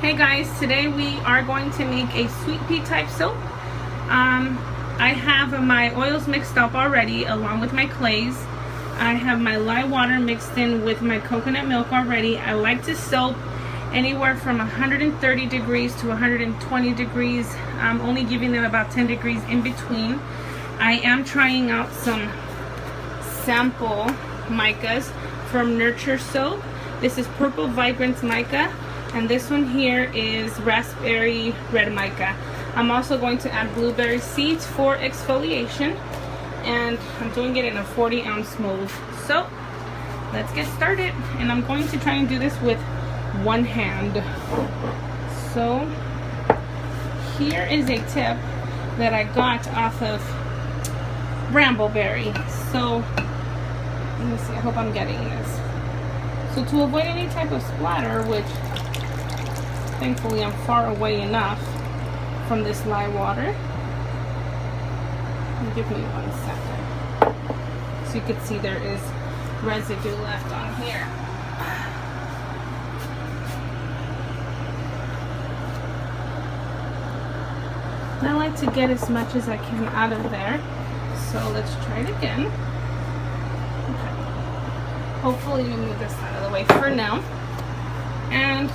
Hey guys, today we are going to make a sweet pea type soap. I have my oils mixed up already along with my clays. I have my lye water mixed in with my coconut milk already. I like to soap anywhere from 130 degrees to 120 degrees. I'm only giving them about 10 degrees in between. I am trying out some sample micas from Nurture Soap. This is Purple Vibrance Mica. And this one here is Raspberry Red Mica. I'm also going to add blueberry seeds for exfoliation. And I'm doing it in a 40-ounce mold. So, let's get started. And I'm going to try and do this with one hand. So, here is a tip that I got off of Brambleberry. So, let me see, I hope I'm getting this. So to avoid any type of splatter, which thankfully I'm far away enough from this lye water. Give me 1 second. So you can see there is residue left on here. I like to get as much as I can out of there. So let's try it again. Okay. Hopefully we move this out of the way for now. And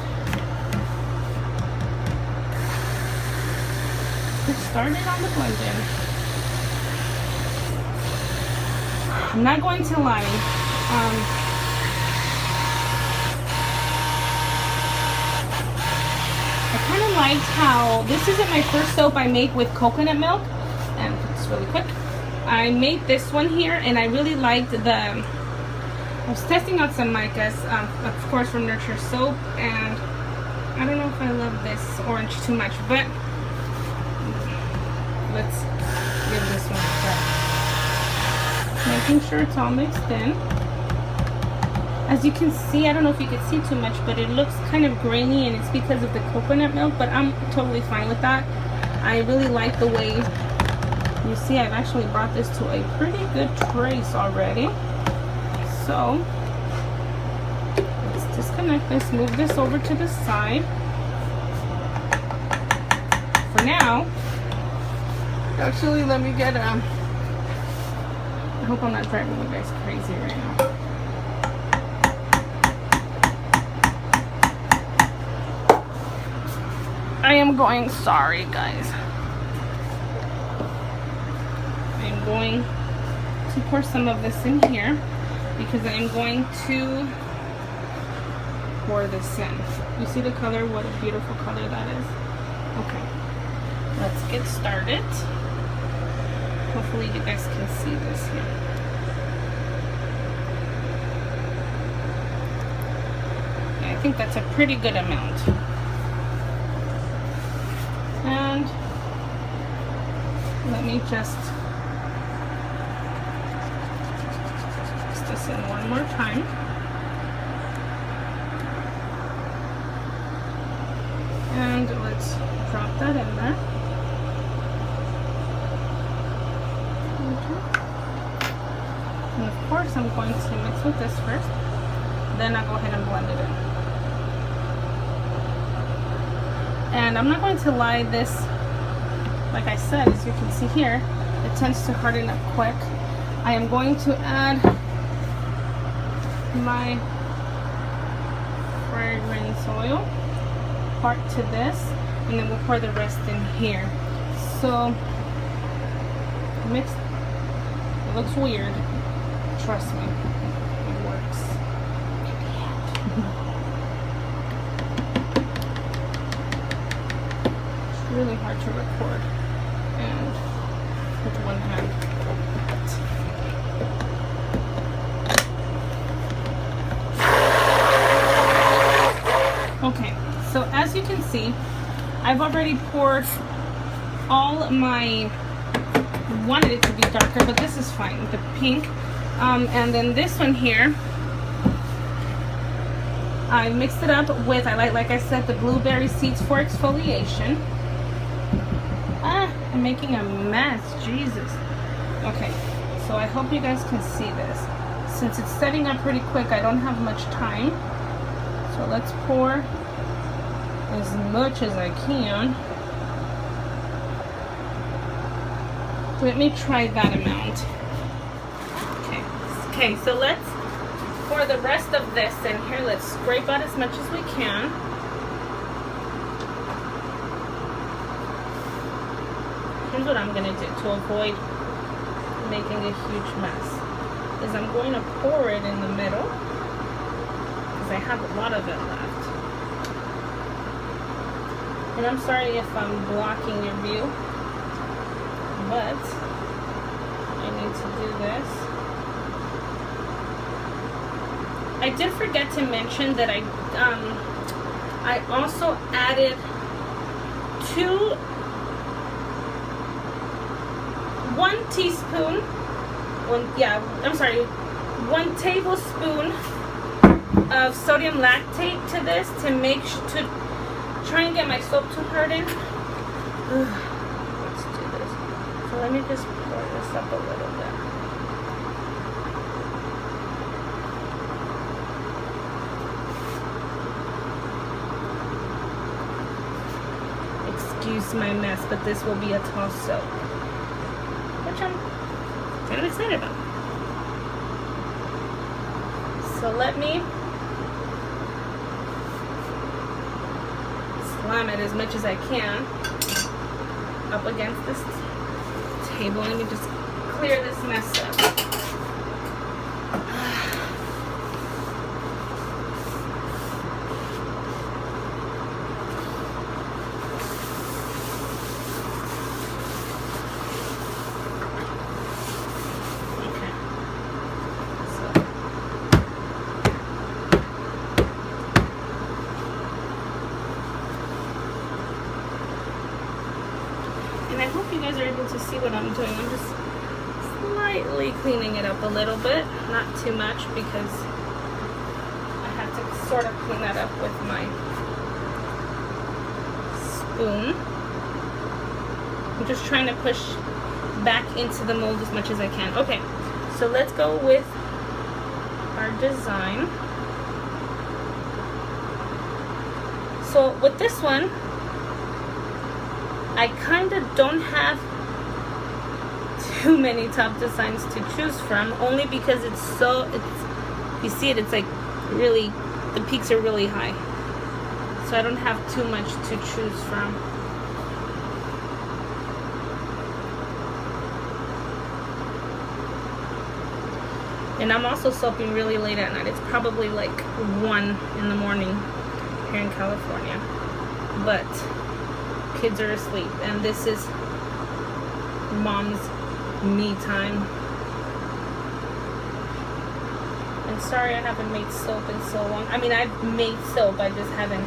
get started on the blending. I'm not going to lie. I kind of liked how this isn't my first soap I make with coconut milk. And it's really quick. I made this one here, and I really liked the. I was testing out some micas, of course, from Nurture Soap, and I don't know if I love this orange too much, but let's give this one a try. Making sure it's all mixed in. As you can see, I don't know if you can see too much, but it looks kind of grainy, and it's because of the coconut milk, but I'm totally fine with that. I really like the way, you see, I've actually brought this to a pretty good trace already. So, let's disconnect this, move this over to the side. For now, actually, let me get I hope I'm not driving you guys crazy right now. I am going, sorry guys. I am going to pour some of this in here because I am going to pour this in. You see the color? What a beautiful color that is. Okay, let's get started. Hopefully you guys can see this here. Yeah, I think that's a pretty good amount. And let me just mix this in one more time. And let's drop that in there. And of course I'm going to mix with this first, then I'll go ahead and blend it in. And I'm not going to lie, this, like I said, as you can see here, it tends to harden up quick. I am going to add my fragrance oil part to this, and then we'll pour the rest in here. So, mixed, it looks weird. Trust me, it works. It's really hard to record and with one hand. Okay, so as you can see, I've already poured all my, wanted it to be darker, but this is fine, the pink. And then this one here, I mixed it up with, like I said, the blueberry seeds for exfoliation. I'm making a mess, Jesus. Okay, so I hope you guys can see this. Since it's setting up pretty quick, I don't have much time. So let's pour as much as I can. Let me try that amount. Okay, so let's pour the rest of this in here. Let's scrape out as much as we can. Here's what I'm going to do to avoid making a huge mess. Is I'm going to pour it in the middle because I have a lot of it left. And I'm sorry if I'm blocking your view, but I need to do this. I did forget to mention that I also added 1 tablespoon of sodium lactate to this to try and get my soap to harden. Let's do this. So let me just pour this up a little bit. Excuse my mess, but this will be a tall soap, which I'm kind of excited about. So let me slam it as much as I can up against this table. Let me just clear this mess up. And I hope you guys are able to see what I'm doing. I'm just slightly cleaning it up a little bit, not too much, because I have to sort of clean that up with my spoon. I'm just trying to push back into the mold as much as I can. Okay, so let's go with our design. So with this one, I kind of don't have too many top designs to choose from, only because you see it, it's like really, the peaks are really high. So I don't have too much to choose from. And I'm also soaping really late at night. It's probably like 1 in the morning here in California. But kids are asleep, and this is mom's me time. And sorry I haven't made soap in so long. I mean, I've made soap, I just haven't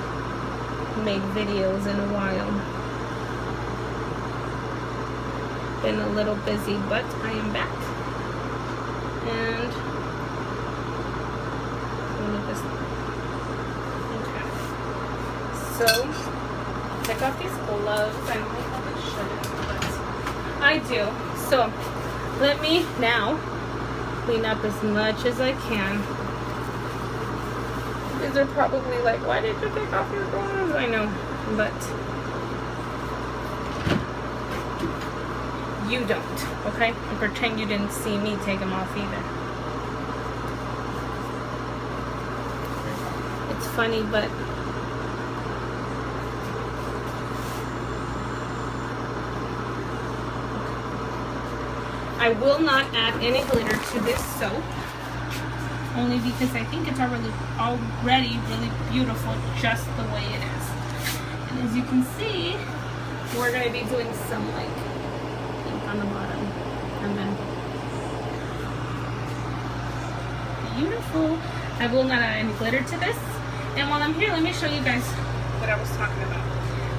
made videos in a while. Been a little busy, but I am back. And let me just, okay. So take off these gloves. I don't know if I shouldn't, but I do. So let me now clean up as much as I can. These are probably like, why did you take off your gloves? I know, but you don't, okay? And pretend you didn't see me take them off either. It's funny, but I will not add any glitter to this soap, only because I think it's already really beautiful just the way it is. And as you can see, we're going to be doing some like pink on the bottom, and then beautiful. I will not add any glitter to this. And while I'm here, let me show you guys what I was talking about.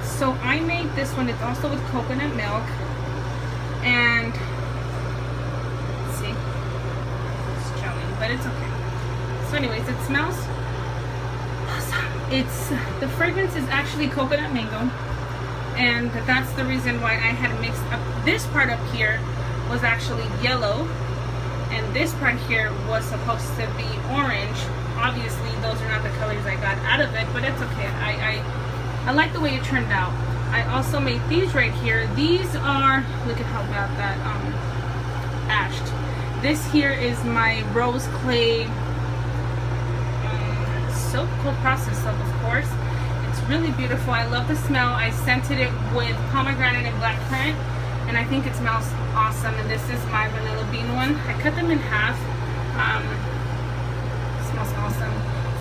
So I made this one. It's also with coconut milk, and but it's okay. So anyways, it smells awesome. The fragrance is actually coconut mango, and that's the reason why I had mixed up. This part up here was actually yellow, and this part here was supposed to be orange. Obviously those are not the colors I got out of it, but it's okay. I I like the way it turned out. I also made these right here. These are, look at how bad that ashed. This here is my rose clay soap, cold process soap, of course. It's really beautiful. I love the smell. I scented it with pomegranate and blackcurrant, and I think it smells awesome. And this is my vanilla bean one. I cut them in half. It smells awesome.